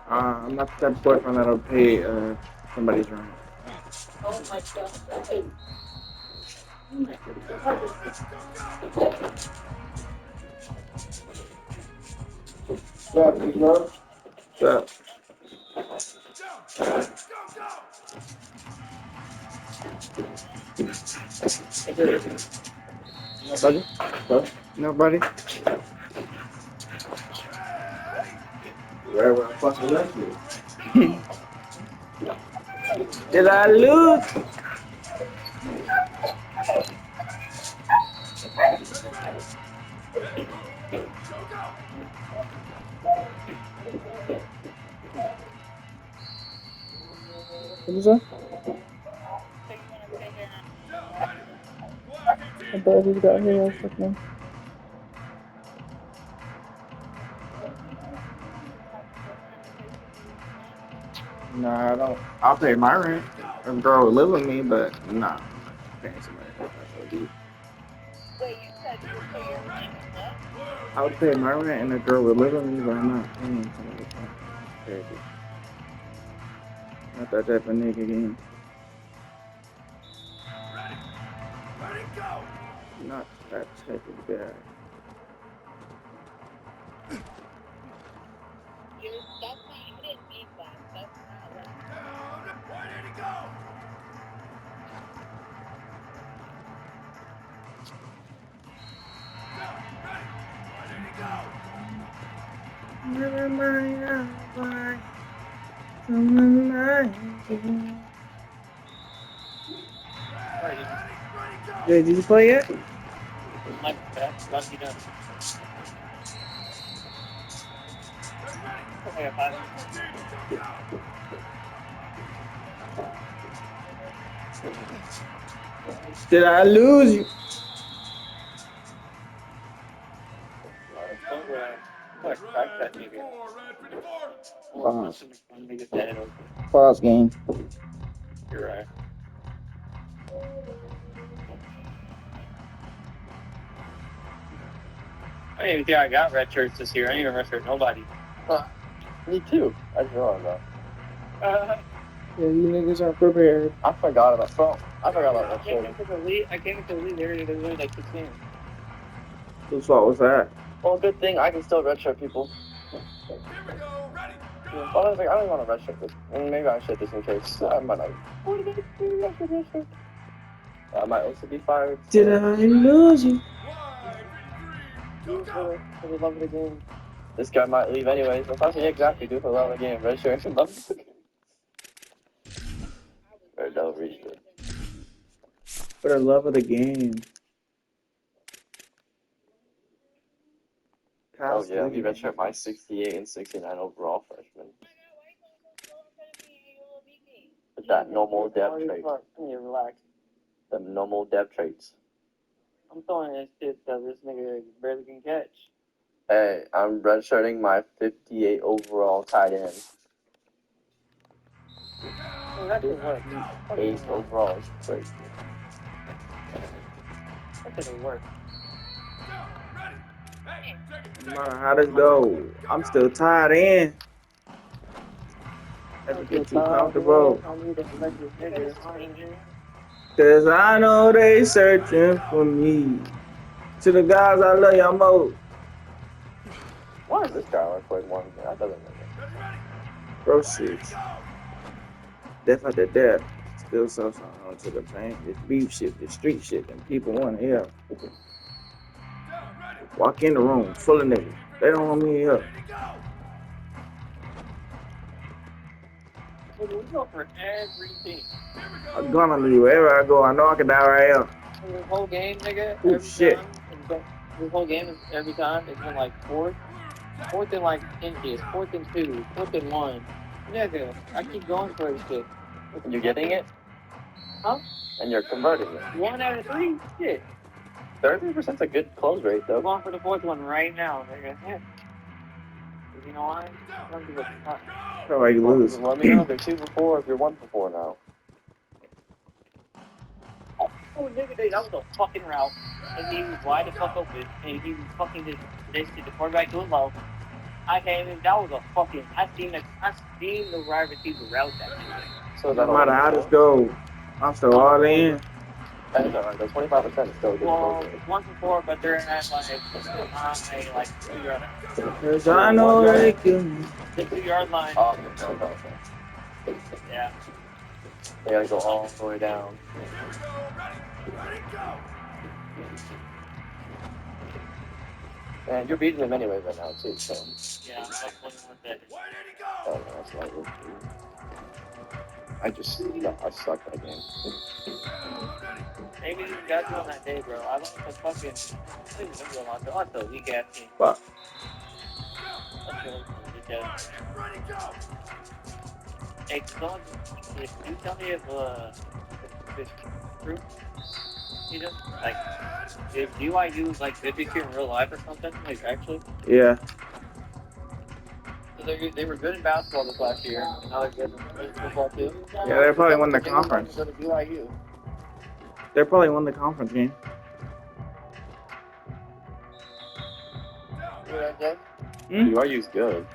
I'm not the type of boyfriend that'll pay somebody's rent. What's up, bro? What's up? Nobody? What? Nobody? Where the fuck is that kid? Did I lose? What is that? I thought he got here or something. Nah, I don't. I'll pay my rent. A girl will live with me, but nah, I'm not paying somebody else. That's OD. I'll pay my rent and a girl will live with me, but I'm not paying somebody else. Crazy. Not that type of nigga again. Not that type of guy. Yeah, did you play it? Did I lose you? Pause. Pause game. You're right. I didn't even think I got red shirts this year. I ain't even red shirt nobody. Me too. I draw that. Uh, Yeah, you niggas aren't prepared. I forgot about phone. I forgot about I that came shit. into the league. I came into the league. There's only like 16. Whose fault was that? Well, good thing I can still redshirt people. Well, I was like, I don't want to redshirt this. And maybe I should just in case. I might not. I might also be fired. So. Did I lose you? For the love of the game. This guy might leave anyways. If I say exactly, do for the love of the game. Redshirt and love of the game. Or no reason. For the love of the game. Oh yeah, we redshirt my 68 and 69 overall freshman. With that normal depth trait. Relax. The normal depth traits. I'm throwing this shit that this nigga barely can catch. Hey, I'm redshirting my 58 overall tight end. That didn't work. 8 overall is great. That didn't work. Man, how this go? I'm still tied in. Never get too comfortable. Cause I know they searching for me. To the guys I love y'all most. Why is this guy on quick one? That doesn't make sense. Bro, shit. Death after death. Still something onto the pain. This beef shit, this street shit, and people want to hear. Walk in the room full of niggas. They don't want me here. We go for everything. I'm gonna leave wherever I go. I know I can die right here. This whole game, nigga, Ooh, every shit. time. This whole game is every time. It's been like fourth and like inches, 4th and 2, 4th and 1. Nigga, I keep going for this shit. You getting it? Huh? And you're converting it. 1 out of 3? Shit. 30% is a good close rate, though. I'm going for the 4th one right now, nigga. Yeah. You know why? How about you lose? Let me know if you're 2 for 4 or if you're 1 for 4 now. Oh, nigga, dude, that was a fucking route. And he was wide the fuck open. And he was fucking just the quarterback doing low. I can't even. That was a fucking. I seen the wide receiver route that thing. So No that matter how this go, I'm still all in. That's alright. The 25% is still a good Well, close rate. 1 for 4, but they're at like 2 yard line. Cause I know they can. The 2 yard line. Oh, okay. Yeah. They gotta go all the way down. And you're beating them anyways right now too, so. Yeah, I'm like 21 seconds. Oh, no, that's not good. I suck that game. Maybe you got you on that day, bro. I like the fucking. I don't even remember I like the weak ass team. Fuck. That's really fun, because. Hey, someone, if you tell me if true, you know, like, if BYU is like good this year in real life or something, like actually, Yeah. so they were good in basketball this last year, and now they're good in football too. Yeah, they probably won the They were going conference. to go to BYU. They probably won the conference game. You know what I'm saying? Hmm? BYU's good.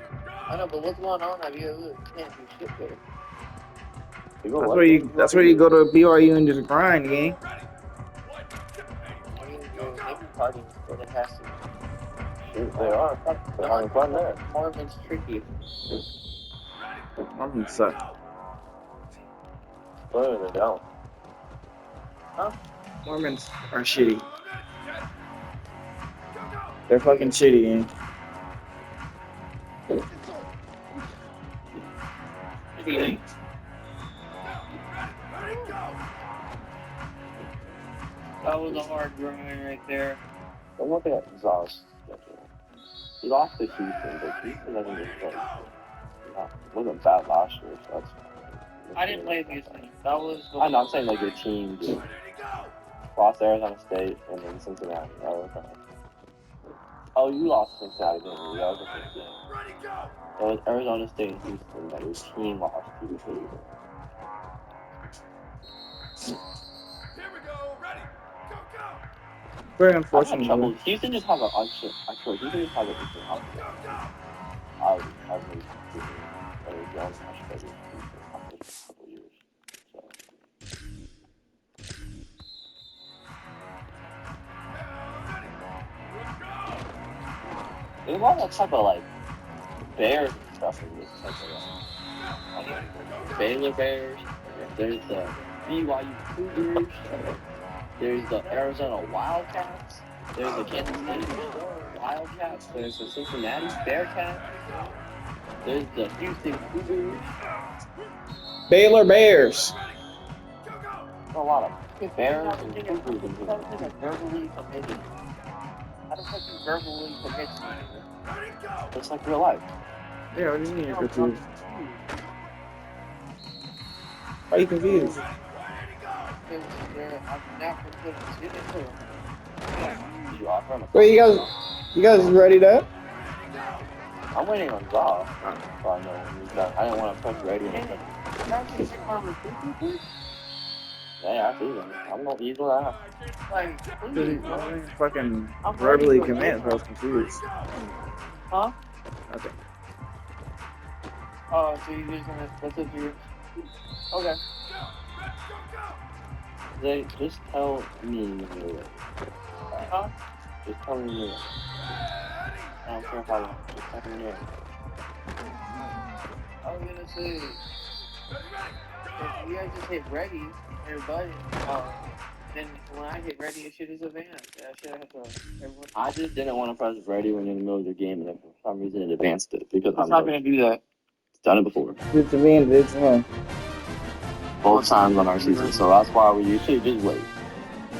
I know, but what's going on at BYU? Can't do shit there. That's where you go to BYU and just grind, gang. I mean, they be partying, but it has to. Shoot, they are. They're having fun there. Marvin's tricky. Marvin suck. No, they don't. Mormons are shitty. They're fucking shitty, gang. That was a hard grind right there. I'm looking at Zaz schedule. He lost to Houston, but Houston doesn't just like wasn't bad last year, so that's fine. I didn't play Houston. That was the I know, I'm saying like your team did. Lost Arizona State and then Cincinnati. That was oh, you lost Cincinnati, didn't you? That was the first game. It was Arizona State and Houston that your team lost to. Very I'm unfortunate. trouble. Houston just have an unship. Actually, Houston just have an instant outfit. I was young, I should have after a couple years. So. There's a lot of type of like bears and stuff in this type of Baylor Bears. There's the BYU Cougars. There's the Arizona Wildcats. There's the Kansas State Wildcats. There's the Cincinnati Bearcats. There's the Houston Cougars. Baylor Bears. A lot of Bears and Cougars in here. verbally committed. How the fuck you verbally commit to me? It's like real life. Yeah, what do you mean you're confused? Why are you confused? Because I'm not confident in it. Did you offer him a Wait, you guys ready to? I'm waiting on Zaw. So I know when he's done. I didn't want to press ready and everything. Yeah, I see them. I'm not easily out. Fucking verbally commit, so I was confused. Huh? Okay. Oh, so you just gonna, that's what you're, okay. They just tell me when you're ready. Huh? Just tell me when you're ready. I don't care how long. Just tell me when you're ready. I was gonna say, if you guys just hit ready, everybody, then when I hit ready, it should just advance. I should have to, everyone. I just didn't want to press ready when you're in the middle of your game, and then for some reason it advanced it because It's I'm not gonna do that. done it before. Did to me and did to him. Both times on our season, so that's why we usually just wait.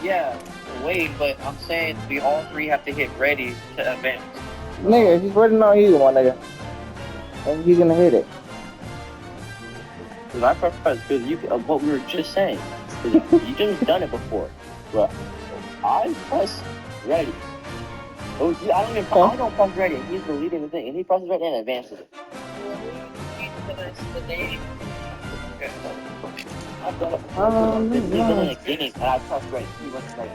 Yeah, wait, but I'm saying we all three have to hit ready to advance. Nigga, he's waiting on you, my nigga. And he's gonna hit it. Because I press because you what we were just saying. You just done it before, but I press ready. Oh, yeah, I don't press ready, and he's the leader in the thing, and he presses ready and advances it. I've done it before. This is in the beginning, and I press ready. He wasn't ready.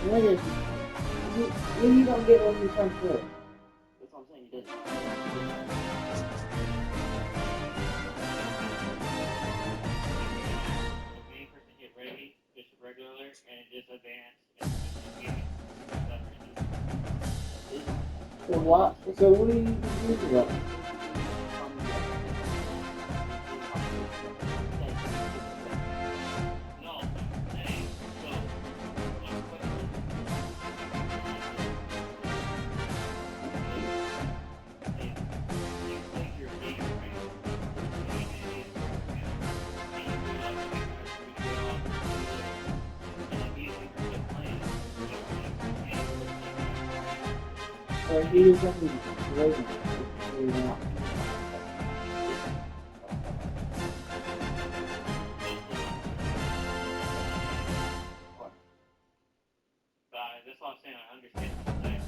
Nigga, when you don't get on your front foot? That's what I'm saying, you did. The main person hit ready, just regular, and just advance. And So what? So what are you doing about? no, hey, so, one question. You play your game, right? Or he was something great. That's what I'm saying. I understand what you're saying.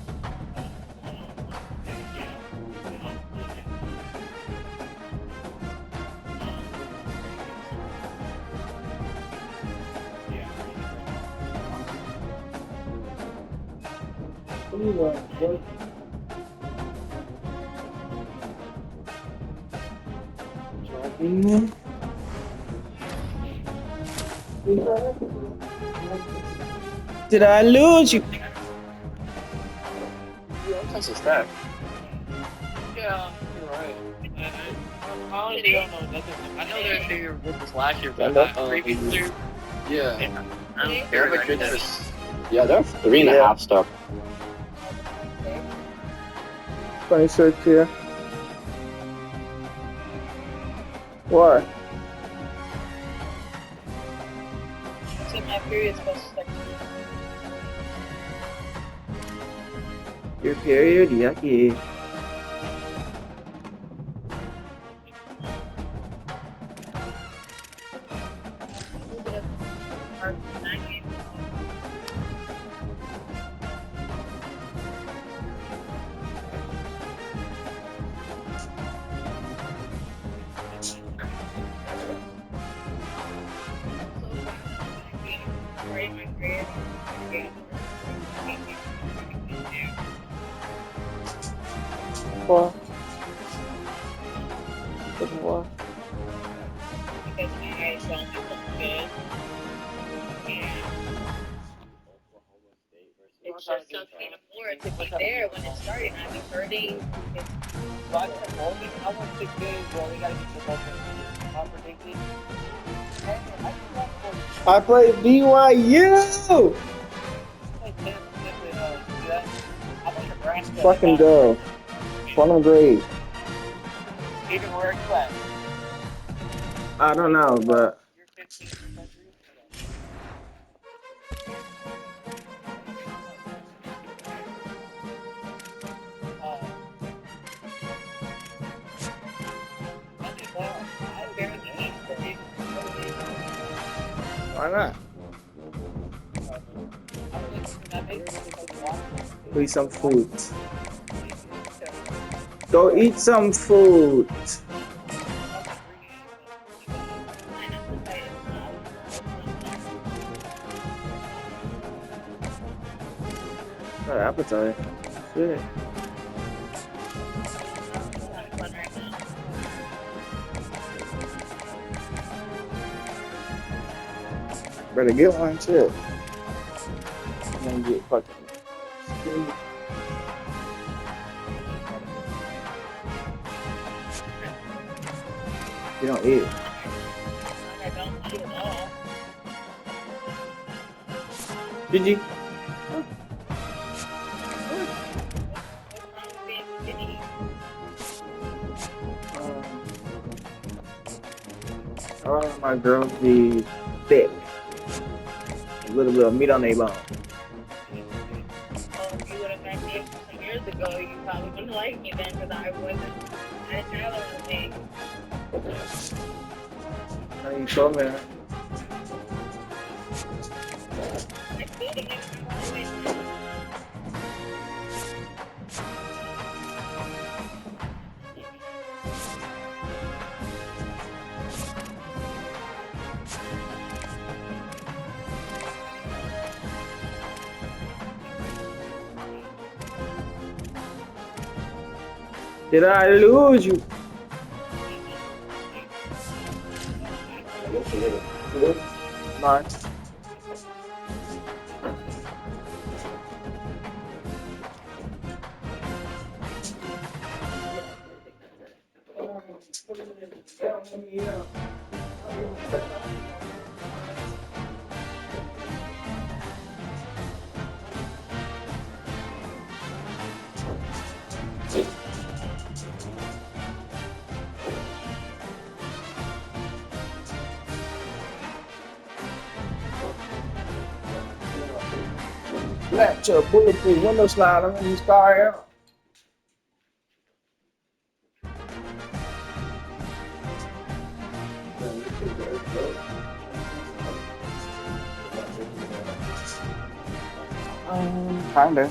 Anyway, what? Driving. Did I lose you? That's a stack. Yeah, you're right. I honestly don't know nothing. I know they're bigger with this last year, but previous year, Yeah. I don't They're care like about that. yeah, they're 3.5 star. 26 here. Why? So my period's supposed to start. Your period? Yucky. What? What? Because my eyes don't look good. And it's just something more to be there when it started. I've been hurting. I want to game where we gotta get the ball predicted. I play BYU! Fucking go. Funnel grade. Even where you at? I don't know, but You're 15th century. why not? Go eat some food. Go eat some food. Got appetite. Shit. Better get one, shit. I'm gonna get fucking skinny. You don't eat. I don't eat at all. Did you? What's wrong with being skinny? I want my girls be thick. A little bit of meat on their bone. Well, if you would have met me some years ago, you probably wouldn't like me then because I didn't have a lot of things. How you told me that? Like eating it, Did I lose you? Nice. Latch a bulletproof window slider in this car out. Kinda.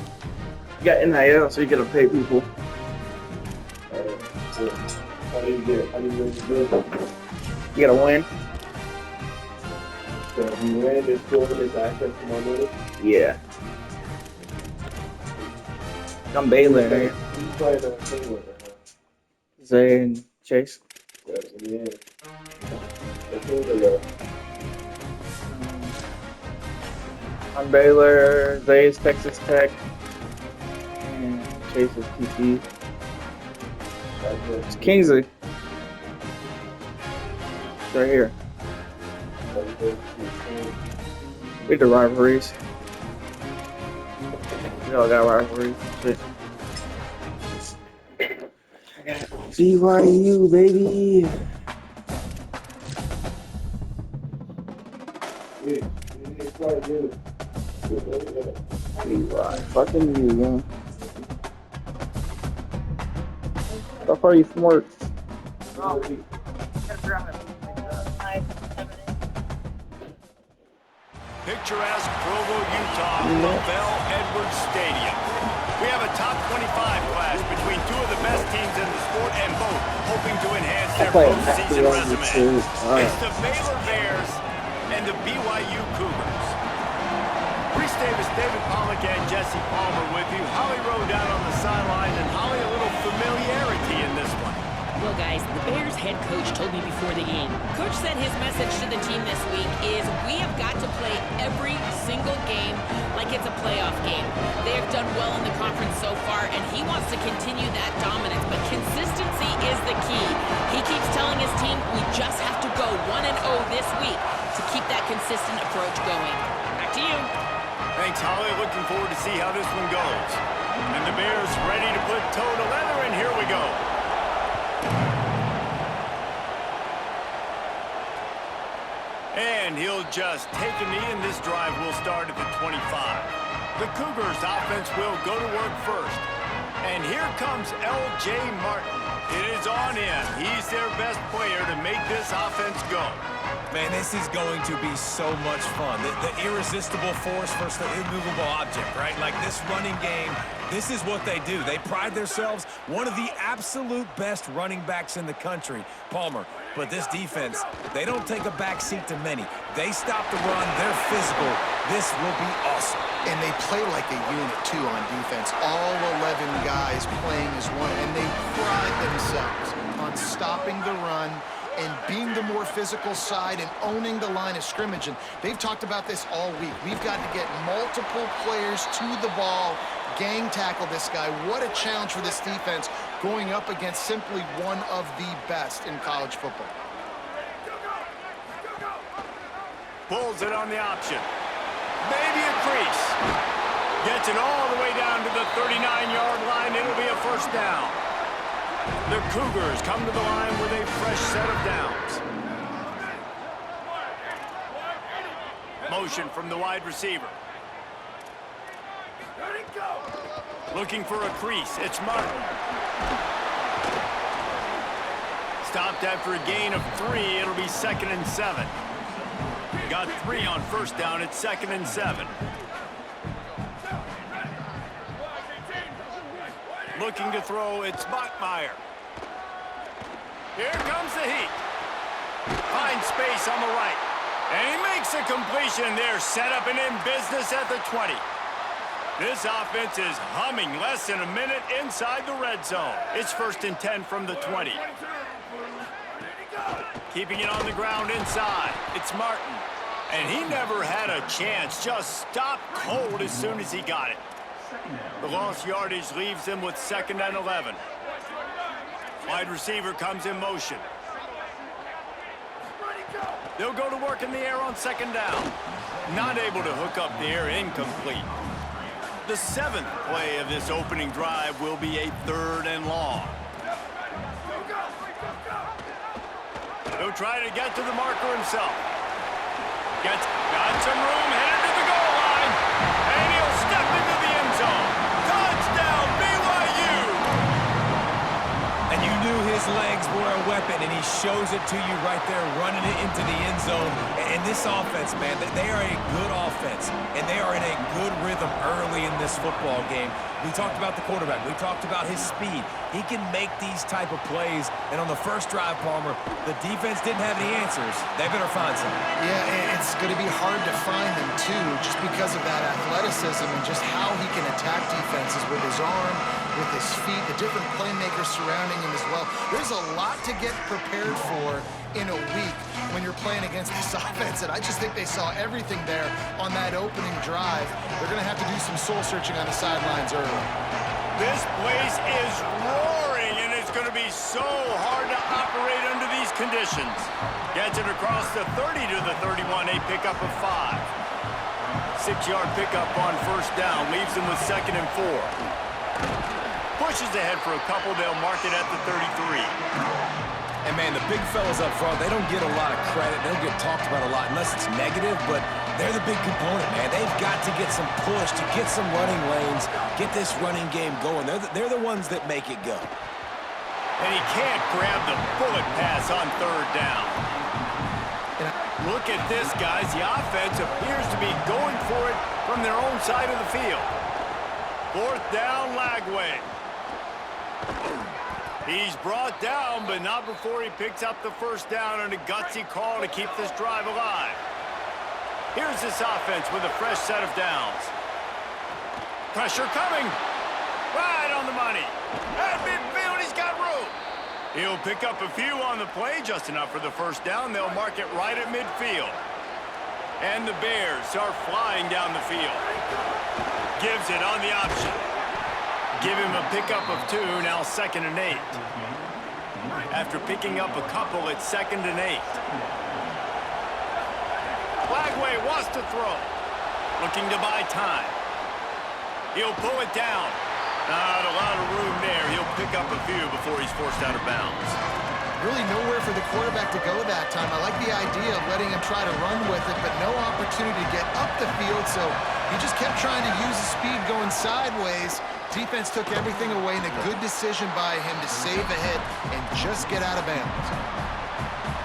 You got NIL, so you gotta pay people. How do you get? How do you get the You gotta win. So if you win, it's still gets access to more money. Yeah. I'm Baylor. You play the thing with it. Zay and Chase. Yeah, in the end. It's over there. I'm Baylor. Zay is Texas Tech. And Chase is TC. It's Kingsley. It's right here. We the rivalries. We all got rivalries. Shit. BYU, baby. It's quite good. BYU. Fucking you, man. How far are you from work? Picturesque Provo, Utah, LaVell Edwards Stadium. We have a top 25 class between two of the best teams in the sport and both hoping to enhance their postseason resume. It's the Baylor Bears and the BYU Cougars. Reese Davis, David Pollock, and Jesse Palmer with you. Holly Rowe down on the sideline, and Holly, a little familiarity in this one. Well, guys, the Bears head coach told me before the game. Coach said his message to the team this week is we have got to play every single game like it's a playoff game. They have done well in the conference so far, and he wants to continue that dominance, but consistency is the key. He keeps telling his team we just have to go 1-0 this week to keep that consistent approach going. Back to you. Thanks, Holly. Looking forward to see how this one goes. And the Bears ready to put toe to leather, and here we go. And he'll just take a knee, and this drive will start at the 25. The Cougars offense will go to work first. And here comes L.J. Martin. It is on in. He's their best player to make this offense go. Man, this is going to be so much fun. The irresistible force versus the immovable object, right? Like this running game, this is what they do. They pride themselves, one of the absolute best running backs in the country, Palmer. But this defense, they don't take a back seat to many. They stop the run. They're physical. This will be awesome. And they play like a unit, too, on defense. All 11 guys playing as one, and they pride themselves on stopping the run and being the more physical side and owning the line of scrimmage. And they've talked about this all week. We've got to get multiple players to the ball, gang tackle this guy. What a challenge for this defense going up against simply one of the best in college football. Pulls it on the option. Maybe a crease. Gets it all the way down to the 39-yard line. It'll be a first down. The Cougars come to the line with a fresh set of downs. Motion from the wide receiver. Looking for a crease. It's Martin. Stopped after a gain of 3. It'll be 2nd and 7. Got 3 on first down. It's 2nd and 7. Looking to throw. It's Bachmeier. Here comes the heat. Finds space on the right. And he makes a completion. They're set up and in business at the 20. This offense is humming. Less than a minute inside the red zone. It's 1st and 10 from the 20. Keeping it on the ground inside. It's Martin. And he never had a chance. Just stopped cold as soon as he got it. The lost yardage leaves him with 2nd and 11. Wide receiver comes in motion. They'll go to work in the air on 2nd down. Not able to hook up the air, incomplete. The 7th play of this opening drive will be a 3rd and long. He'll try to get to the marker himself. Got some room, headed to the goal line. And he'll step into the end zone. Touchdown, BYU! And you knew his legs were a weapon, and he shows it to you right there, running it into the end zone. And this offense, man, they are a good offense, and they are in a good rhythm early in this football game. We talked about the quarterback. We talked about his speed. He can make these type of plays. And on the first drive, Palmer, the defense didn't have any answers. They better find some. Yeah, it's going to be hard to find them, too, just because of that athleticism and just how he can attack defenses with his arm, with his feet, the different playmakers surrounding him as well. There's a lot to get prepared for in a week when you're playing against this offense, and I just think they saw everything there on that opening drive. They're going to have to do some soul-searching on the sidelines early. This place is roaring, and it's going to be so hard to operate under these conditions. Gets it across the 30 to the 31, a pickup of 5. 6-yard pickup on 1st down, leaves them with 2nd and 4. Pushes ahead for a couple, they'll mark it at the 33. And, man, the big fellas up front, they don't get a lot of credit. They don't get talked about a lot unless it's negative, but they're the big component, man. They've got to get some push, to get some running lanes, get this running game going. They're the ones that make it go. And he can't grab the bullet pass on 3rd down. Look at this, guys. The offense appears to be going for it from their own side of the field. 4th down, Lagway. He's brought down, but not before he picks up the 1st down and a gutsy call to keep this drive alive. Here's this offense with a fresh set of downs. Pressure coming. Right on the money. At midfield, he's got room. He'll pick up a few on the play, just enough for the 1st down. They'll mark it right at midfield. And the Bears are flying down the field. Gives it on the option. Give him a pickup of 2, now 2nd and 8. After picking up a couple, it's 2nd and 8. Lagway wants to throw. Looking to buy time. He'll pull it down. Not a lot of room there. He'll pick up a few before he's forced out of bounds. Really nowhere for the quarterback to go that time. I like the idea of letting him try to run with it, but no opportunity to get up the field, so he just kept trying to use the speed going sideways. Defense took everything away, and a good decision by him to save the hit and just get out of bounds.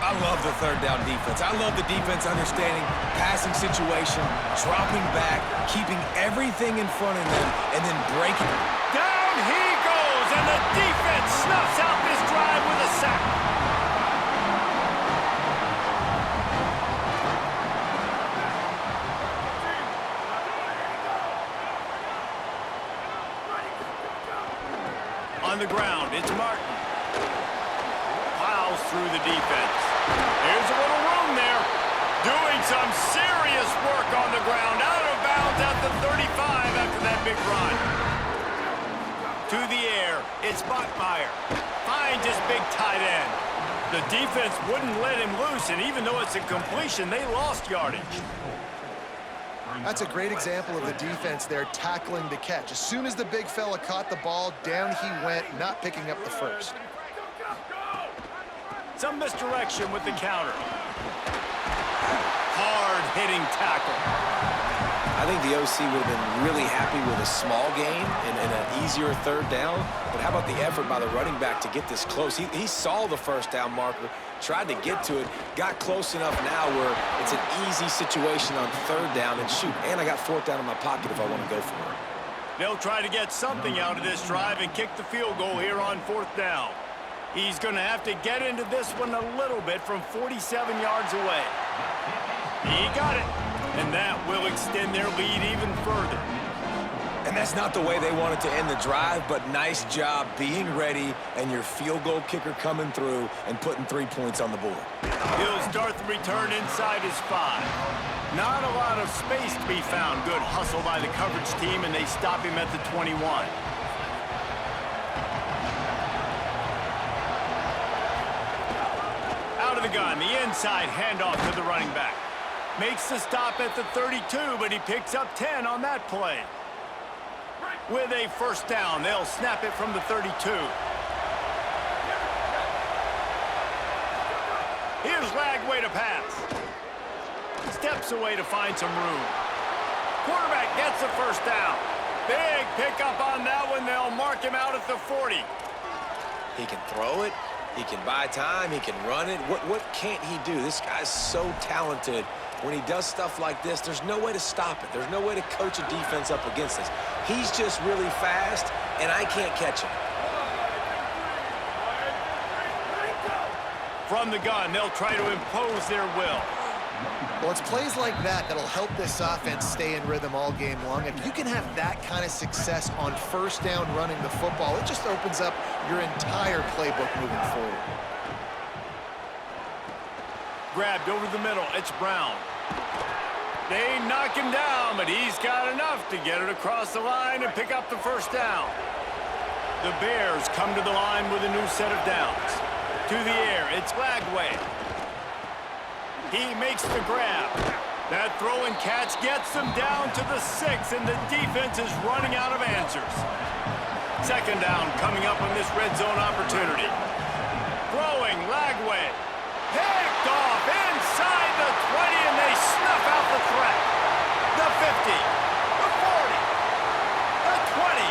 I love the 3rd down defense. I love the defense understanding passing situation, dropping back, keeping everything in front of them, and then breaking. Down he goes, and the defense snuffs out this drive with a sack. On the ground, it's Martin. Plows through the defense. There's a little room there. Doing some serious work on the ground. Out of bounds at the 35 after that big run. To the air, it's Bachmeier. Finds his big tight end. The defense wouldn't let him loose, and even though it's a completion, they lost yardage. That's a great example of the defense there tackling the catch. As soon as the big fella caught the ball, down he went, not picking up the 1st. Some misdirection with the counter. Hard-hitting tackle. I think the OC would have been really happy with a small gain and an easier 3rd down. But how about the effort by the running back to get this close? He saw the 1st down marker, tried to get to it, got close enough now where it's an easy situation on 3rd down, and shoot, and I got 4th down in my pocket if I want to go for it. They'll try to get something out of this drive and kick the field goal here on 4th down. He's going to have to get into this one a little bit from 47 yards away. He got it, and that will extend their lead even further. That's not the way they wanted to end the drive, but nice job being ready and your field goal kicker coming through and putting 3 points on the board. He'll start the return inside his 5. Not a lot of space to be found. Good hustle by the coverage team, and they stop him at the 21. Out of the gun, the inside handoff to the running back. Makes the stop at the 32, but he picks up 10 on that play. With a first down, they'll snap it from the 32. Here's Lagway to pass. Steps away to find some room. Quarterback gets the first down. Big pickup on that one. They'll mark him out at the 40. He can throw it. He can buy time. He can run it. What can't he do? This guy's so talented. When he does stuff like this, there's no way to stop it. There's no way to coach a defense up against this. He's just really fast, and I can't catch him. From the gun, they'll try to impose their will. Well, it's plays like that that'll help this offense stay in rhythm all game long. If you can have that kind of success on first down running the football, it just opens up your entire playbook moving forward. Grabbed over the middle, it's Brown. They knock him down, but he's got enough to get it across the line and pick up the first down. The Bears come to the line with a new set of downs. To the air, it's Lagway. He makes the grab. That throw and catch gets them down to the 6, and the defense is running out of answers. Second down coming up on this red zone opportunity. Throwing, Lagway. Picked off inside the 20, and they snuff out the threat. The 50, the 40, the 20.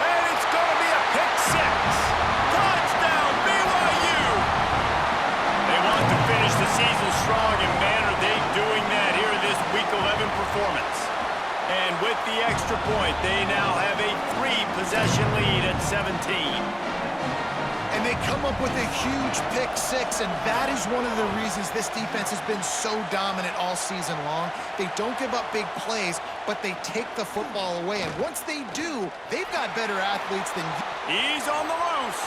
And it's going to be a pick 6. Touchdown, BYU! They want to finish the season strong, and man, are they doing that here in this Week 11 performance. And with the extra point, they now have a 3-possession lead at 17. And they come up with a huge pick 6, and that is one of the reasons this defense has been so dominant all season long. They don't give up big plays, but they take the football away. And once they do, they've got better athletes than you. He's on the loose.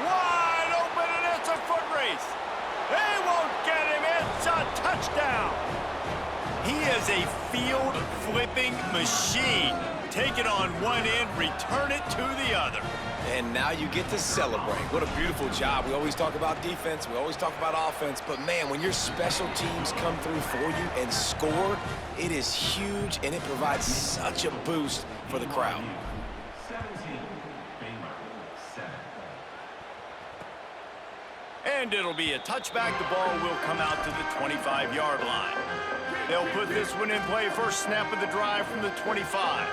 Wide open, and it's a foot race. They won't get him. It's a touchdown. He is a field-flipping machine. Take it on one end, return it to the other. And now you get to celebrate. What a beautiful job. We always talk about defense. We always talk about offense. But, man, when your special teams come through for you and score, it is huge, and it provides such a boost for the crowd. And it'll be a touchback. The ball will come out to the 25-yard line. They'll put this one in play. First snap of the drive from the 25.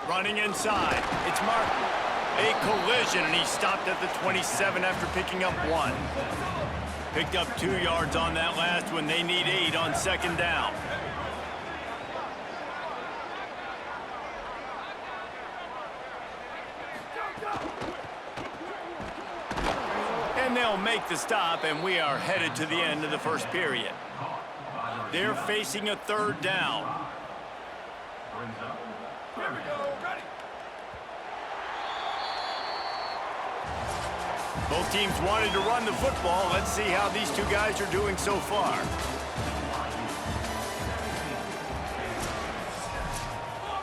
Running inside, it's Martin. A collision, and he stopped at the 27 after picking up 1. Picked up 2 yards on that last one. They need 8 on second down. And they'll make the stop, and we are headed to the end of the first period. They're facing a third down. Both teams wanted to run the football. Let's see how these two guys are doing so far.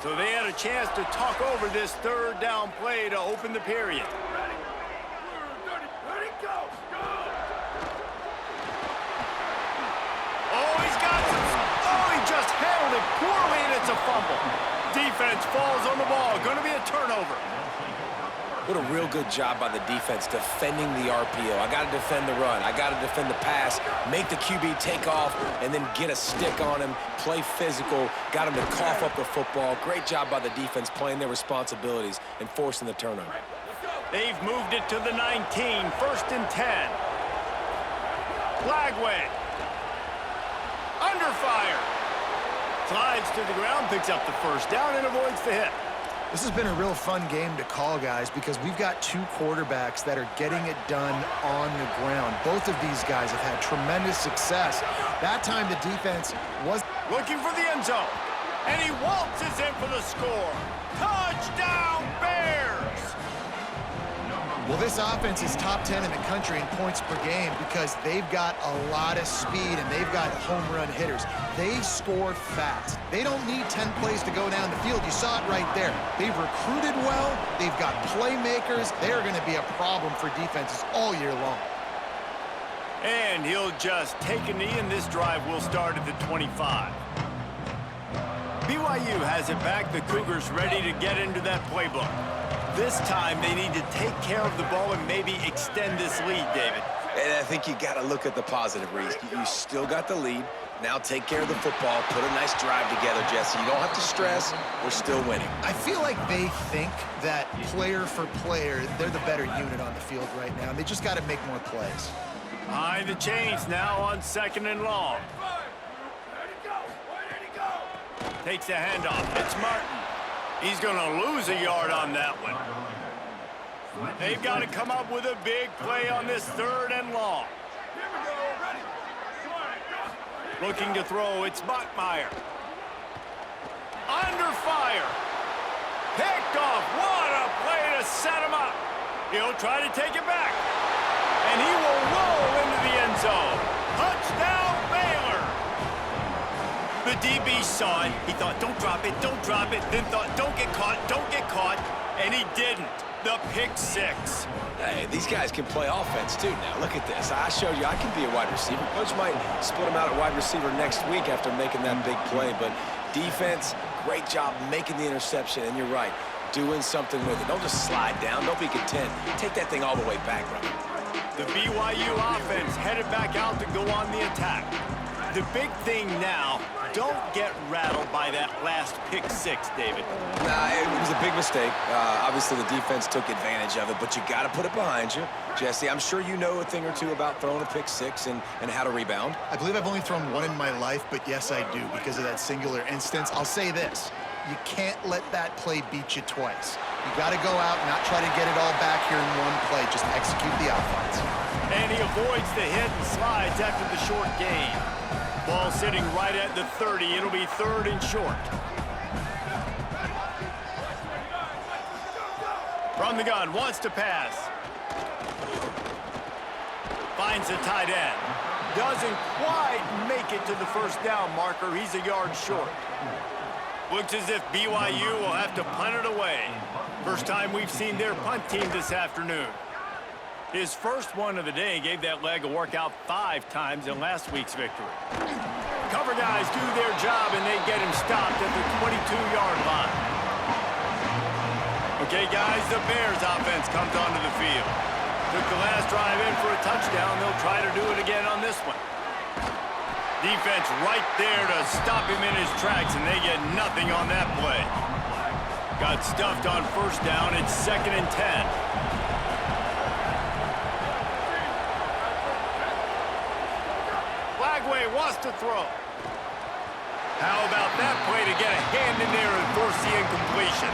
So they had a chance to talk over this third down play to open the period. Oh, he's got some. Oh, he just handled it poorly, and it's a fumble. Defense falls on the ball. Going to be a turnover. What a real good job by the defense defending the RPO. I got to defend the run. I got to defend the pass, make the QB take off, and then get a stick on him, play physical, got him to cough up the football. Great job by the defense playing their responsibilities and forcing the turnover. They've moved it to the 19, first and 10. Lagway. Under fire. Slides to the ground, picks up the first down, and avoids the hit. This has been a real fun game to call, guys, because we've got 2 quarterbacks that are getting it done on the ground. Both of these guys have had tremendous success. That time the defense was... looking for the end zone. And he waltzes in for the score. Touchdown, Bears! Well, this offense is top 10 in the country in points per game because they've got a lot of speed and they've got home run hitters. They score fast. They don't need 10 plays to go down the field. You saw it right there. They've recruited well. They've got playmakers. They're going to be a problem for defenses all year long. And he'll just take a knee, and this drive will start at the 25. BYU has it back. The Cougars ready to get into that playbook. This time, they need to take care of the ball and maybe extend this lead, David. And I think you got to look at the positive, Reese. You still got the lead. Now take care of the football. Put a nice drive together, Jesse. You don't have to stress. We're still winning. I feel like they think that player for player, they're the better unit on the field right now. They just got to make more plays. Behind the chains now on 2nd and long. Takes a handoff. It's Martin. He's going to lose a yard on that one. They've got to come up with a big play on this 3rd and long. Looking to throw, it's Bachmeier. Under fire. Picked off. What a play to set him up. He'll try to take it back. And he will roll into the end zone. Touchdown, Baylor. The DB saw it. He thought, don't drop it, don't drop it. Then thought, don't get caught. And he didn't. The pick 6. Hey, these guys can play offense, too, now. Look at this. I showed you I can be a wide receiver. Coach might split him out at wide receiver next week after making that big play. But defense, great job making the interception. And you're right, doing something with it. Don't just slide down. Don't be content. Take that thing all the way back, brother. The BYU offense headed back out to go on the attack. The big thing now, don't get rattled by that last pick 6, David. Nah, it was a big mistake. Obviously, the defense took advantage of it, but you got to put it behind you. Jesse, I'm sure you know a thing or two about throwing a pick 6 and how to rebound. I believe I've only thrown one in my life, but yes, I do because of that singular instance. I'll say this. You can't let that play beat you twice. You got to go out and not try to get it all back here in one play. Just execute the offense. And he avoids the hit and slides after the short gain. Ball sitting right at the 30. It'll be 3rd and short. From the gun, wants to pass. Finds the tight end. Doesn't quite make it to the 1st down marker. He's a yard short. Looks as if BYU will have to punt it away. First time we've seen their punt team this afternoon. His first one of the day gave that leg a workout 5 times in last week's victory. Cover guys do their job, and they get him stopped at the 22-yard line. Okay, guys, the Bears offense comes onto the field. Took the last drive in for a touchdown. They'll try to do it again on this one. Defense right there to stop him in his tracks, and they get nothing on that play. Got stuffed on 1st down. It's 2nd and 10. Flagway wants to throw. How about that play to get a hand in there and force the incompletion?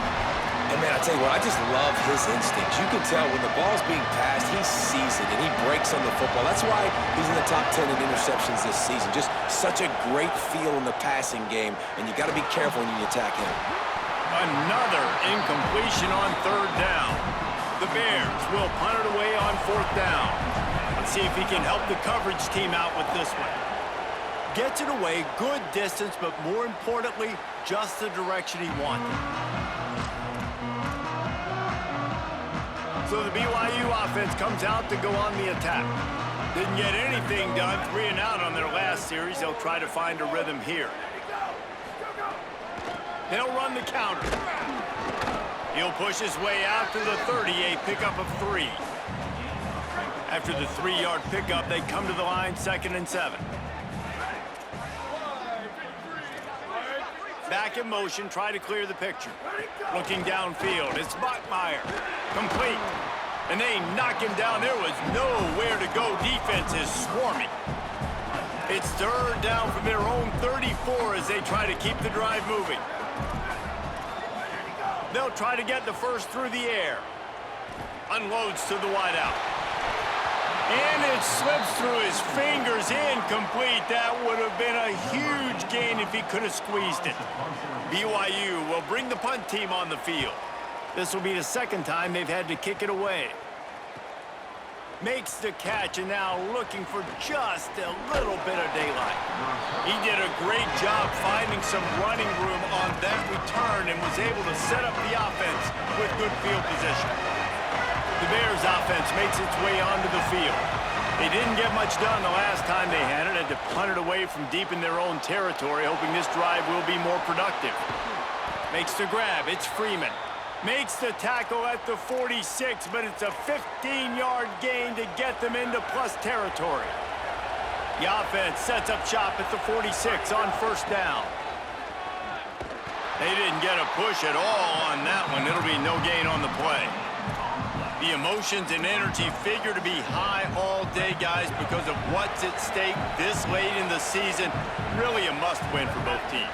And, man, I tell you what, I just love his instincts. You can tell when the ball's being passed, he sees it, and he breaks on the football. That's why he's in the top 10 in interceptions this season. Just such a great feel in the passing game, and you got to be careful when you attack him. Another incompletion on 3rd down. The Bears will punt it away on 4th down. Let's see if he can help the coverage team out with this one. Gets it away, good distance, but more importantly, just the direction he wanted. So the BYU offense comes out to go on the attack. Didn't get anything done, 3 and out on their last series. They'll try to find a rhythm here. He'll run the counter. He'll push his way out to the 38, pickup of 3. After the 3-yard pickup, they come to the line, 2nd and 7. Back in motion, try to clear the picture. Looking downfield, it's Bachmeier. Complete. And they knock him down. There was nowhere to go. Defense is swarming. It's 3rd down from their own 34 as they try to keep the drive moving. They'll try to get the first through the air. Unloads to the wideout. And it slips through his fingers, incomplete. That would have been a huge gain if he could have squeezed it. BYU will bring the punt team on the field. This will be the second time they've had to kick it away. Makes the catch, and now looking for just a little bit of daylight. He did a great job finding some running room on that return and was able to set up the offense with good field position. The Bears offense makes its way onto the field. They didn't get much done the last time they had it, had to punt it away from deep in their own territory, hoping this drive will be more productive. Makes the grab, it's Freeman. Makes the tackle at the 46, but it's a 15-yard gain to get them into plus territory. The offense sets up shop at the 46 on first down. They didn't get a push at all on that one. It'll be no gain on the play. The emotions and energy figure to be high all day, guys, because of what's at stake this late in the season. Really a must-win for both teams.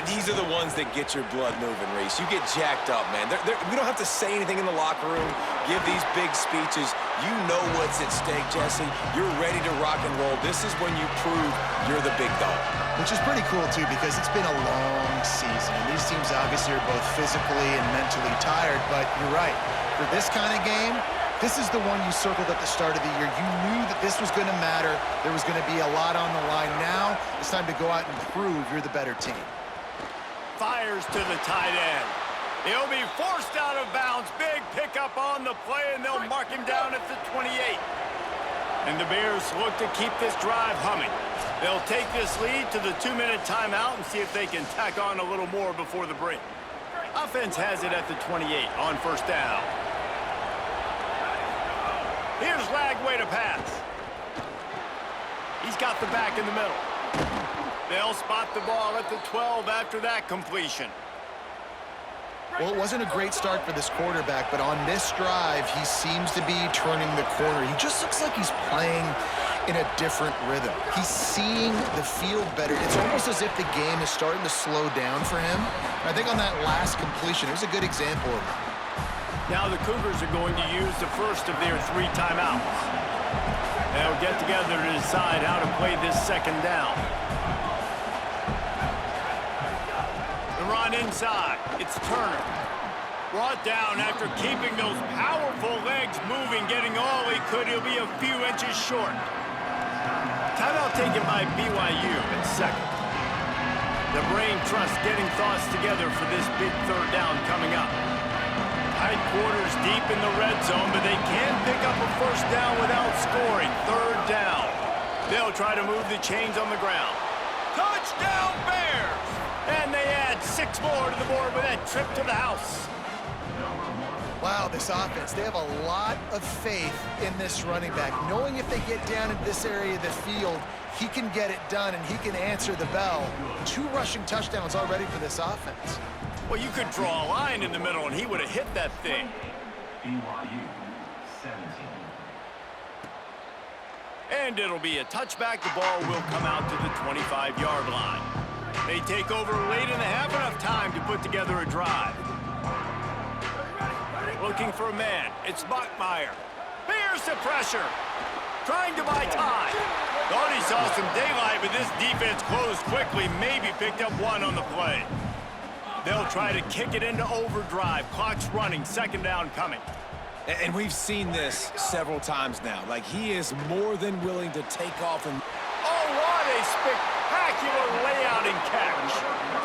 These are the ones that get your blood moving, Reese. You get jacked up, man. We don't have to say anything in the locker room, give these big speeches. You know what's at stake, Jesse. You're ready to rock and roll. This is when you prove you're the big dog. Which is pretty cool, too, because it's been a long season. And these teams obviously are both physically and mentally tired, but you're right. For this kind of game, this is the one you circled at the start of the year. You knew that this was going to matter. There was going to be a lot on the line. Now it's time to go out and prove you're the better team. Fires to the tight end. He'll be forced out of bounds. Big pickup on the play, and they'll mark him down at the 28. And the Bears look to keep this drive humming. They'll take this lead to the 2-minute timeout and see if they can tack on a little more before the break. Offense has it at the 28 on first down. Here's Lagway to pass. He's got the back in the middle. They'll spot the ball at the 12 after that completion. Well, it wasn't a great start for this quarterback, but on this drive, he seems to be turning the corner. He just looks like he's playing in a different rhythm. He's seeing the field better. It's almost as if the game is starting to slow down for him. And I think on that last completion, it was a good example of it. Now the Cougars are going to use the first of their 3 timeouts. They'll get together to decide how to play this second down. The run inside. It's Turner. Brought down after keeping those powerful legs moving, getting all he could. He'll be a few inches short. Timeout taken by BYU at second. The brain trust getting thoughts together for this big third down coming up. Tight quarters deep in the red zone, but they can pick up a first down without scoring. Third down. They'll try to move the chains on the ground. Touchdown Bears! And they add 6 more to the board with that trip to the house. Wow, this offense, they have a lot of faith in this running back, knowing if they get down into this area of the field, he can get it done and he can answer the bell. 2 rushing touchdowns already for this offense. Well, you could draw a line in the middle and he would have hit that thing. BYU 17. And it'll be a touchback. The ball will come out to the 25-yard line. They take over late in the half, enough time to put together a drive. Looking for a man. It's Bachmeier. Here's the pressure. Trying to buy time. Thought he saw some daylight, but this defense closed quickly. Maybe picked up 1 on the play. They'll try to kick it into overdrive. Clock's running. Second down coming. And we've seen this several times now. Like, he is more than willing to take off and... Oh, what a spectacular layout and catch.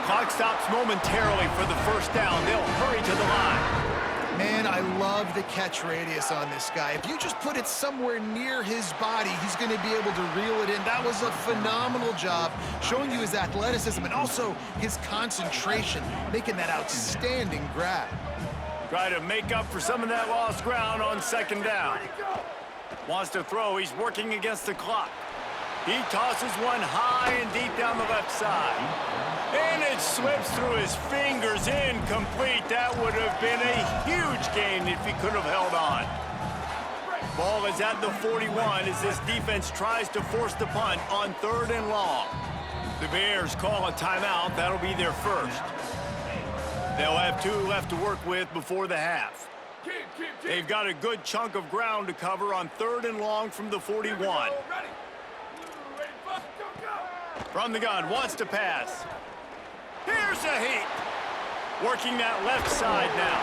Clock stops momentarily for the first down. They'll hurry to the line. Man, I love the catch radius on this guy. If you just put it somewhere near his body, he's going to be able to reel it in. That was a phenomenal job, showing you his athleticism and also his concentration, making that outstanding grab. Try to make up for some of that lost ground on second down. Wants to throw. He's working against the clock. He tosses one high and deep down the left side. And it slips through his fingers, incomplete. That would have been a huge gain if he could have held on. Ball is at the 41 as this defense tries to force the punt on 3rd and long. The Bears call a timeout. That'll be their first. They'll have 2 left to work with before the half. They've got a good chunk of ground to cover on 3rd and long from the 41. From the gun, wants to pass. Here's a heat. Working that left side now.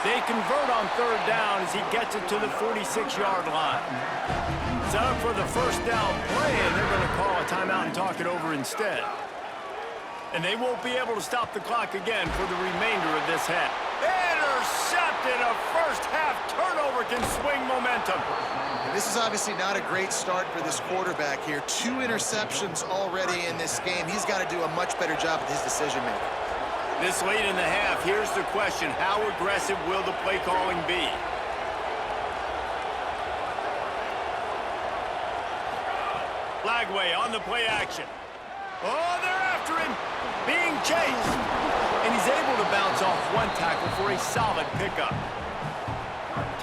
They convert on 3rd down as he gets it to the 46-yard line. Set up for the first down play, and they're going to call a timeout and talk it over instead. And they won't be able to stop the clock again for the remainder of this half. Intercepted! A first-half turnover can swing momentum. This is obviously not a great start for this quarterback here. 2 interceptions already in this game. He's got to do a much better job with his decision-making. This late in the half, here's the question. How aggressive will the play calling be? Lagway on the play action. Oh, they're after him. Being chased. And he's able to bounce off one tackle for a solid pickup.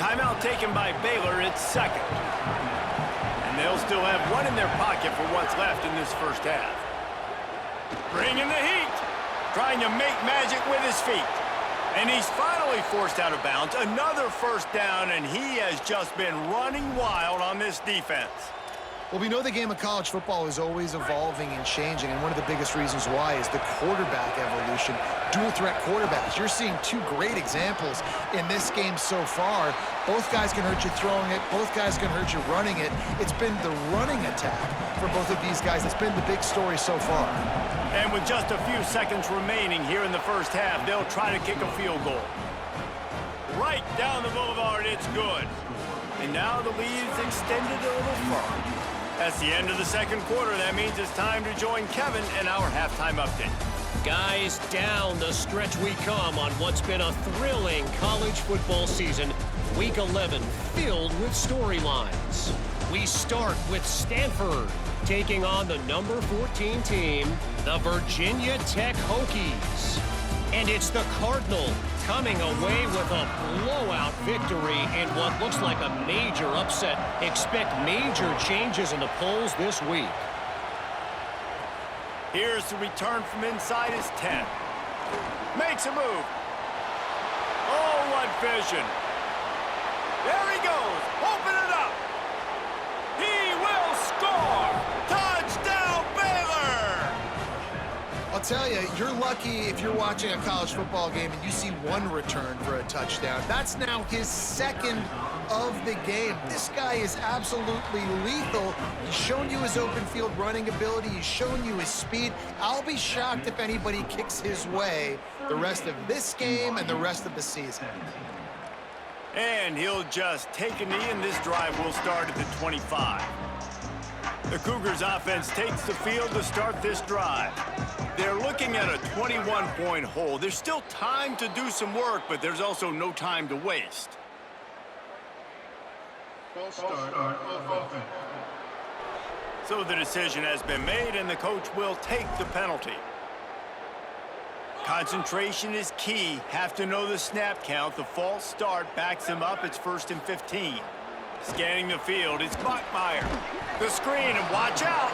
Timeout taken by Baylor. It's 2nd. And they'll still have one in their pocket for what's left in this first half. Bringing the heat. Trying to make magic with his feet. And he's finally forced out of bounds. Another first down, and he has just been running wild on this defense. Well, we know the game of college football is always evolving and changing, and one of the biggest reasons why is the quarterback evolution. Dual-threat quarterbacks. You're seeing 2 great examples in this game so far. Both guys can hurt you throwing it. Both guys can hurt you running it. It's been the running attack for both of these guys that's been the big story so far. And with just a few seconds remaining here in the first half, they'll try to kick a field goal. Right down the boulevard, it's good. And now the lead is extended a little further. That's the end of the second quarter. That means it's time to join Kevin in our halftime update. Guys, down the stretch we come on what's been a thrilling college football season. Week 11 filled with storylines. We start with Stanford taking on the number 14 team, the Virginia Tech Hokies. And it's the Cardinal coming away with a blowout victory in what looks like a major upset. Expect major changes in the polls this week. Here's the return from inside his 10. Makes a move. Oh, what vision. There he goes. Open it up. He will score. Touchdown, Baylor. I'll tell you, you're lucky if you're watching a college football game and you see 1 return for a touchdown. That's now his 2nd of the game. This guy is absolutely lethal. He's shown you his open field running ability. He's shown you his speed. I'll be shocked if anybody kicks his way the rest of this game and the rest of the season. And he'll just take a knee, and this drive will start at the 25. The Cougars offense takes the field to start this drive. They're looking at a 21-point hole. There's still time to do some work, but there's also no time to waste. So the decision has been made, and the coach will take the penalty. Concentration is key. Have to know the snap count. The false start backs him up. It's 1st and 15. Scanning the field, it's Bachmeier. The screen, and watch out.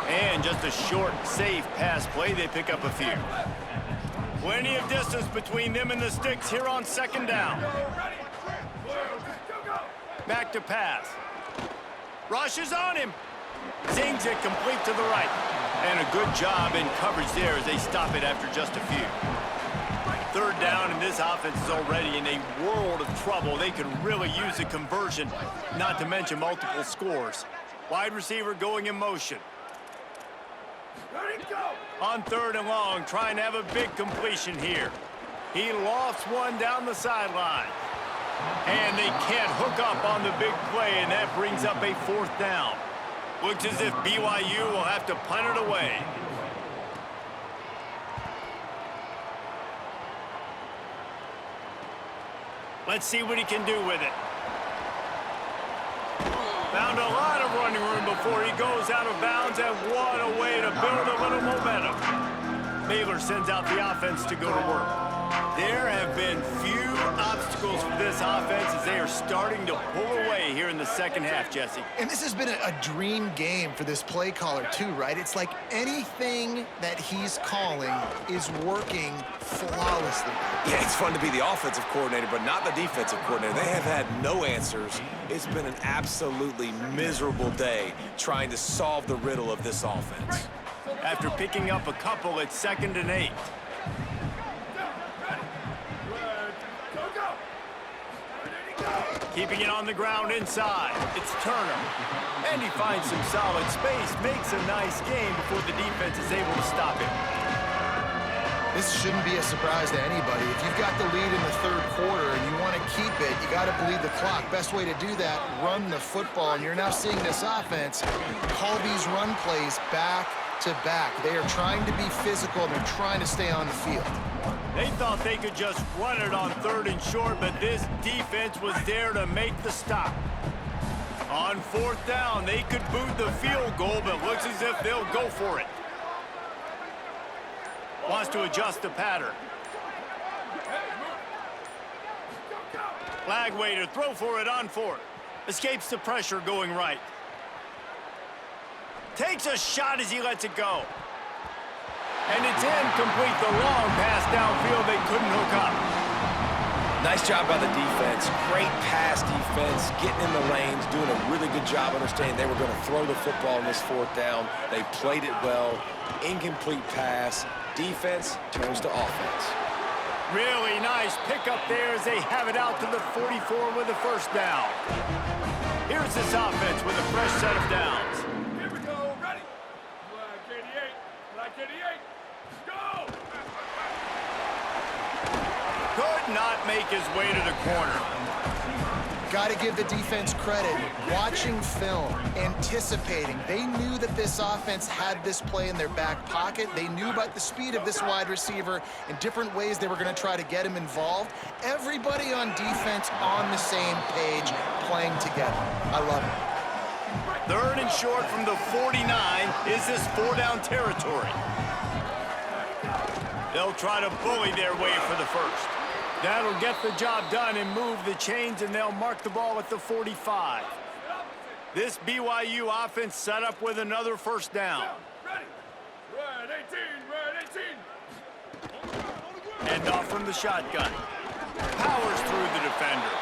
And just a short, safe pass play. They pick up a few. Plenty of distance between them and the sticks here on 2nd down. Back to pass. Rushes on him. Zings it complete to the right. And a good job in coverage there as they stop it after just a few. 3rd down, and this offense is already in a world of trouble. They could really use a conversion, not to mention multiple scores. Wide receiver going in motion. On 3rd and long, trying to have a big completion here. He lofts one down the sideline. And they can't hook up on the big play, and that brings up a 4th down. Looks as if BYU will have to punt it away. Let's see what he can do with it. Found a lot of running room before he goes out of bounds, and what a way to build a little momentum. Baylor sends out the offense to go to work. There have been few obstacles for this offense as they are starting to pull away here in the second half, Jesse. And this has been a dream game for this play caller too, right? It's like anything that he's calling is working flawlessly. Yeah, it's fun to be the offensive coordinator, but not the defensive coordinator. They have had no answers. It's been an absolutely miserable day trying to solve the riddle of this offense. After picking up a couple, it's 2nd and 8. Keeping it on the ground inside. It's Turner. And he finds some solid space, makes a nice game before the defense is able to stop him. This shouldn't be a surprise to anybody. If you've got the lead in the third quarter and you want to keep it, you got to bleed the clock. Best way to do that, run the football. And you're now seeing this offense call these run plays back to back. They are trying to be physical, and they're trying to stay on the field. They thought they could just run it on 3rd and short, but this defense was there to make the stop. On 4th down, they could boot the field goal, but looks as if they'll go for it. Wants to adjust the pattern. Lagway to throw for it on 4th. Escapes the pressure going right. Takes a shot as he lets it go. And it's incomplete. The long pass downfield they couldn't hook up. Nice job by the defense. Great pass defense, getting in the lanes, doing a really good job understanding they were going to throw the football on this 4th down. They played it well. Incomplete pass. Defense turns to offense. Really nice pickup there as they have it out to the 44 with a 1st down. Here's this offense with a fresh set of downs. Here we go, ready. Black 88, Black 88, go! Could not make his way to the corner. Got to give the defense credit. Watching film, anticipating. They knew that this offense had this play in their back pocket. They knew about the speed of this wide receiver and different ways they were going to try to get him involved. Everybody on defense on the same page, playing together. I love it. 3rd and short from the 49 is this 4-down territory. They'll try to bully their way for the 1st. That'll get the job done and move the chains, and they'll mark the ball at the 45. This BYU offense set up with another 1st down. Ready. Red 18, Red 18. And off from the shotgun. Powers through the defender.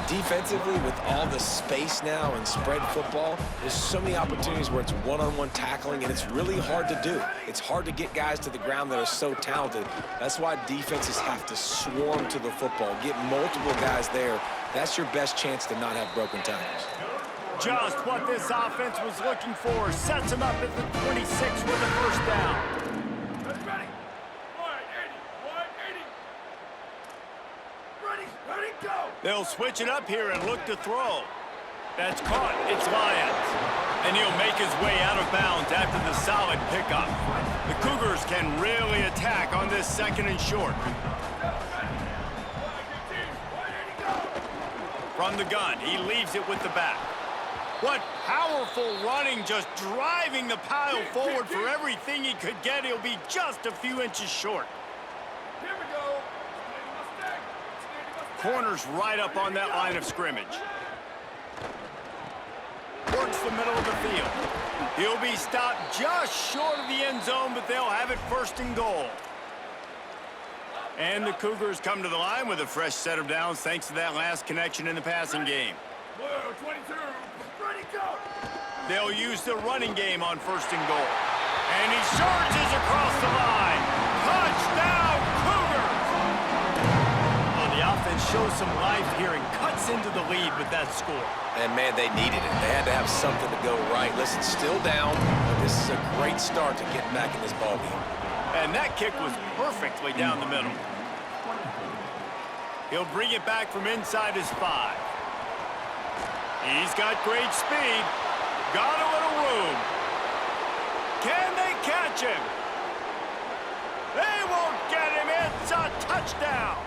Defensively, with all the space now and spread football, there's so many opportunities where it's one-on-one tackling, and it's really hard to do. It's hard to get guys to the ground that are so talented. That's why defenses have to swarm to the football, get multiple guys there. That's your best chance to not have broken tackles. Just what this offense was looking for. Sets him up at the 26 with the 1st down. Ready. Wide 80, ready, go! They'll switch it up here and look to throw. That's caught. It's Lyons. And he'll make his way out of bounds after the solid pickup. The Cougars can really attack on this 2nd and short. From the gun, he leaves it with the back. What powerful running, just driving the pile forward for everything he could get. He'll be just a few inches short. Here we go. Corner's right up on that line of scrimmage. Works the middle of the field. He'll be stopped just short of the end zone, but they'll have it 1st and goal. And the Cougars come to the line with a fresh set of downs thanks to that last connection in the passing game. Blue 22, ready, go! They'll use the running game on 1st and goal. And he charges across the line. Touchdown, Cougars! Well, the offense shows some life here and cuts into the lead with that score. And, man, they needed it. They had to have something to go right. Listen, still down, but this is a great start to getting back in this ballgame. And that kick was perfectly down the middle. He'll bring it back from inside his 5. He's got great speed. Got a little room. Can they catch him? They won't get him. It's a touchdown.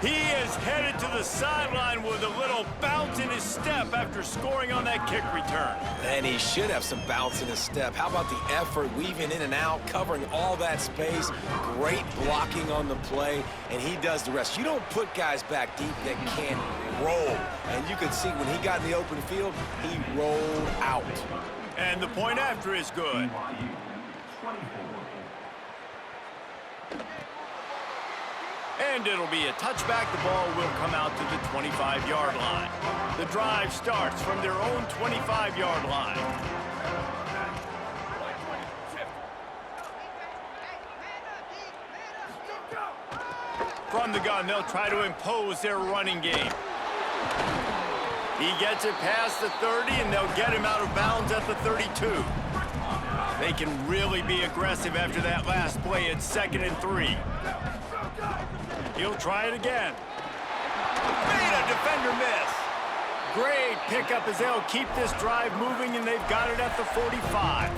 He is headed to the sideline with a little bounce in his step after scoring on that kick return. And he should have some bounce in his step. How about the effort, weaving in and out, covering all that space, great blocking on the play, and he does the rest. You don't put guys back deep that can't roll. And you could see when he got in the open field, he rolled out. And the point after is good. And it'll be a touchback. The ball will come out to the 25-yard line. The drive starts from their own 25-yard line. From the gun, they'll try to impose their running game. He gets it past the 30, and they'll get him out of bounds at the 32. They can really be aggressive after that last play. It's 2nd and 3. He'll try it again. Made a defender miss. Great pickup as they'll keep this drive moving, and they've got it at the 45.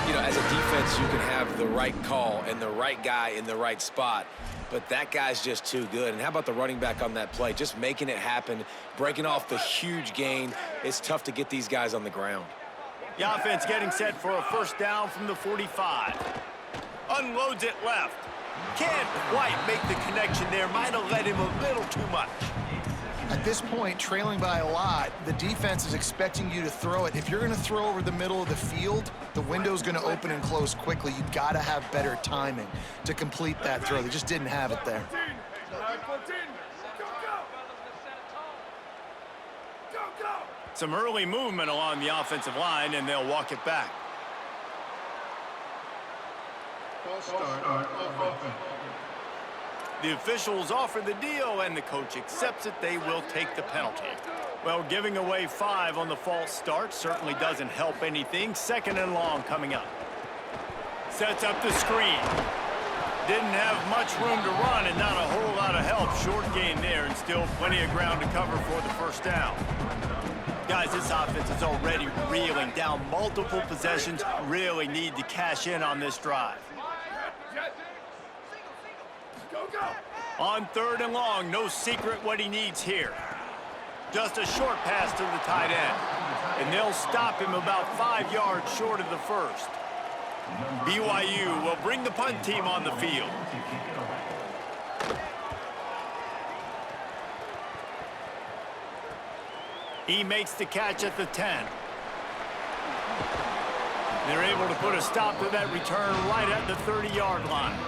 You know, as a defense, you can have the right call and the right guy in the right spot, but that guy's just too good. And how about the running back on that play? Just making it happen, breaking off the huge gain. It's tough to get these guys on the ground. The offense getting set for a first down from the 45. Unloads it left. Can't quite make the connection there. Might have led him a little too much. At this point, trailing by a lot, the defense is expecting you to throw it. If you're going to throw over the middle of the field, the window's going to open and close quickly. You've got to have better timing to complete that throw. They just didn't have it there. Some early movement along the offensive line, and they'll walk it back. The officials offer the deal, and the coach accepts it. They will take the penalty. Well, giving away 5 on the false start certainly doesn't help anything. 2nd and long coming up. Sets up the screen. Didn't have much room to run and not a whole lot of help. Short gain there, and still plenty of ground to cover for the first down. Guys, this offense is already reeling down multiple possessions. Really need to cash in on this drive. On 3rd and long, no secret what he needs here. Just a short pass to the tight end. And they'll stop him about 5 yards short of the first. BYU will bring the punt team on the field. He makes the catch at the 10. They're able to put a stop to that return right at the 30-yard line.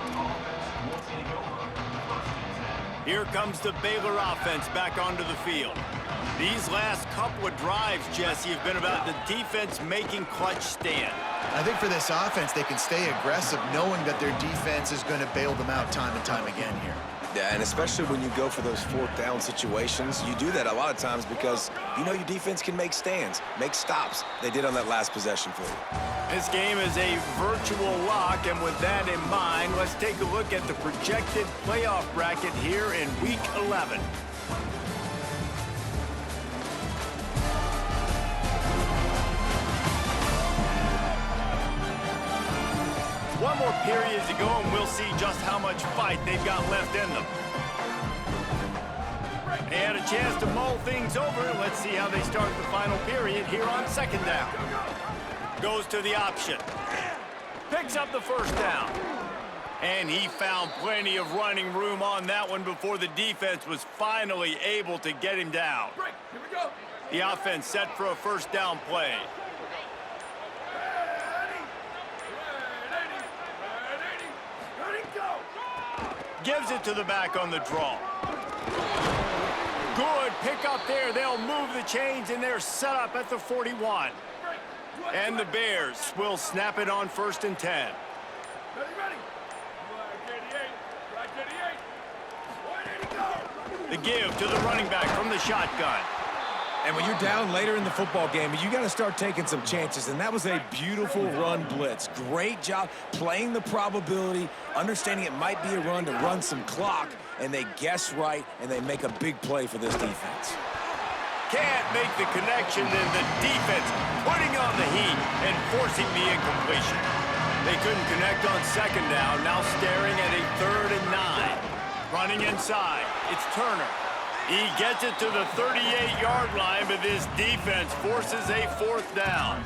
Here comes the Baylor offense back onto the field. These last couple of drives, Jesse, have been about the defense making clutch stand. I think for this offense, they can stay aggressive knowing that their defense is going to bail them out time and time again here. Yeah, and especially when you go for those 4th down situations, you do that a lot of times because you know your defense can make stands, make stops. They did on that last possession for you. This game is a virtual lock, and with that in mind, let's take a look at the projected playoff bracket here in Week 11. One more period to go, and we'll see just how much fight they've got left in them. They had a chance to mull things over. Let's see how they start the final period here on 2nd down. Goes to the option. Picks up the first down. And he found plenty of running room on that one before the defense was finally able to get him down. The offense set for a first down play. Gives it to the back on the draw. Good pickup there. They'll move the chains, and they're set up at the 41. And the Bears will snap it on 1st and 10. The give to the running back from the shotgun. And when you're down later in the football game, you got to start taking some chances. And that was a beautiful run blitz. Great job playing the probability, understanding it might be a run to run some clock, and they guess right, and they make a big play for this defense. Can't make the connection, and the defense putting on the heat and forcing the incompletion. They couldn't connect on 2nd down, now staring at a 3rd and 9. Running inside, it's Turner. He gets it to the 38-yard line, but this defense forces a 4th down.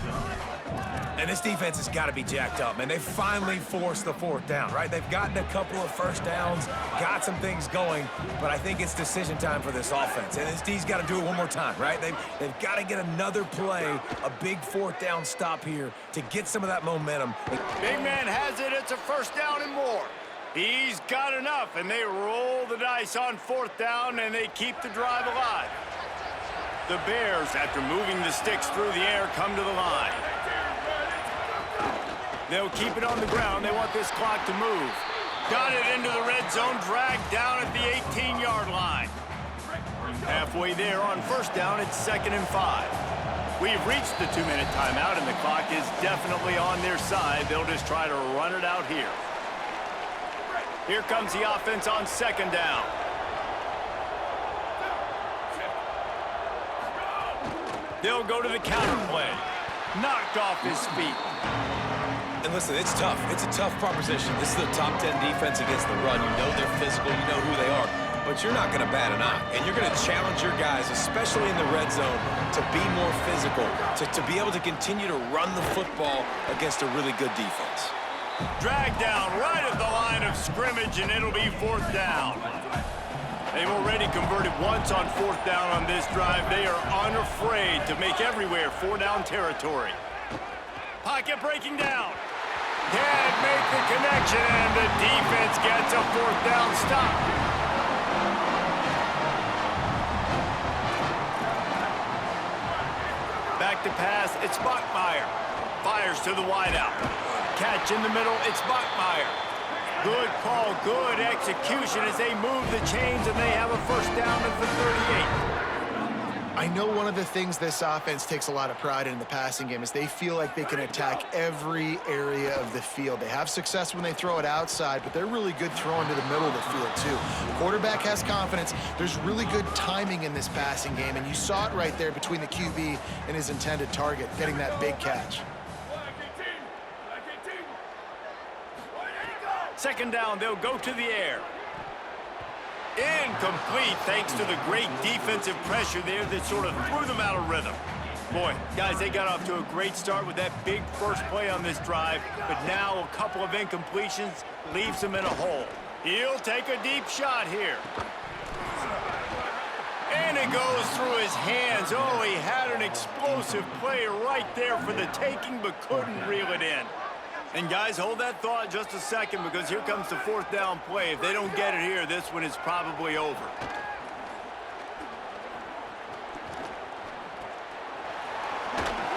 And this defense has got to be jacked up, man. They finally forced the 4th down, right? They've gotten a couple of first downs, got some things going, but I think it's decision time for this offense. And this D's got to do it one more time, right? They've got to get another play, a big 4th down stop here to get some of that momentum. Big man has it. It's a 1st down and more. He's got enough, and they roll the dice on 4th down, and they keep the drive alive. The Bears, after moving the sticks through the air, come to the line. They'll keep it on the ground. They want this clock to move. Got it into the red zone, dragged down at the 18-yard line. Halfway there on 1st down, it's 2nd and 5. We've reached the 2-minute timeout, and the clock is definitely on their side. They'll just try to run it out here. Here comes the offense on 2nd down. They'll go to the counter play. Knocked off his feet. And listen, it's tough. It's a tough proposition. This is the top 10 defense against the run. You know they're physical. You know who they are. But you're not going to bat an eye. And you're going to challenge your guys, especially in the red zone, to be more physical, to be able to continue to run the football against a really good defense. Dragged down right at the line of scrimmage, and it'll be 4th down. They've already converted once on 4th down on this drive. They are unafraid to make everywhere 4-down territory. Pocket breaking down. Can't make the connection, and the defense gets a 4th down stop. Back to pass, it's Bachmeier. Fires to the wideout. Catch in the middle, it's Bachmeier. Good call, good execution as they move the chains, and they have a 1st down at the 38. I know one of the things this offense takes a lot of pride in the passing game is they feel like they can attack every area of the field. They have success when they throw it outside, but they're really good throwing to the middle of the field, too. Quarterback has confidence. There's really good timing in this passing game, and you saw it right there between the QB and his intended target, getting that big catch. 2nd down, they'll go to the air. Incomplete, thanks to the great defensive pressure there that sort of threw them out of rhythm. Boy, guys, they got off to a great start with that big first play on this drive, but now a couple of incompletions leaves them in a hole. He'll take a deep shot here. And it goes through his hands. Oh, he had an explosive play right there for the taking, but couldn't reel it in. And guys, hold that thought just a second, because here comes the 4th down play. If they don't get it here, this one is probably over.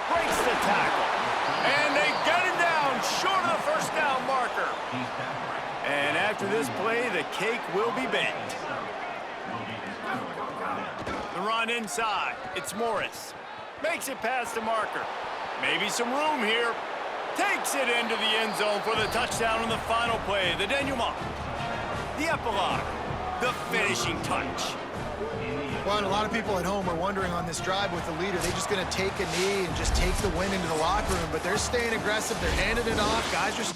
Breaks the tackle. And they get him down short of the 1st down marker. And after this play, the cake will be baked. The run inside. It's Morris. Makes it past the marker. Maybe some room here. Takes it into the end zone for the touchdown on the final play. The denouement. The epilogue. The finishing touch. Well, and a lot of people at home are wondering on this drive with the lead, are they just going to take a knee and just take the win into the locker room? But they're staying aggressive. They're handing it off. Guys are...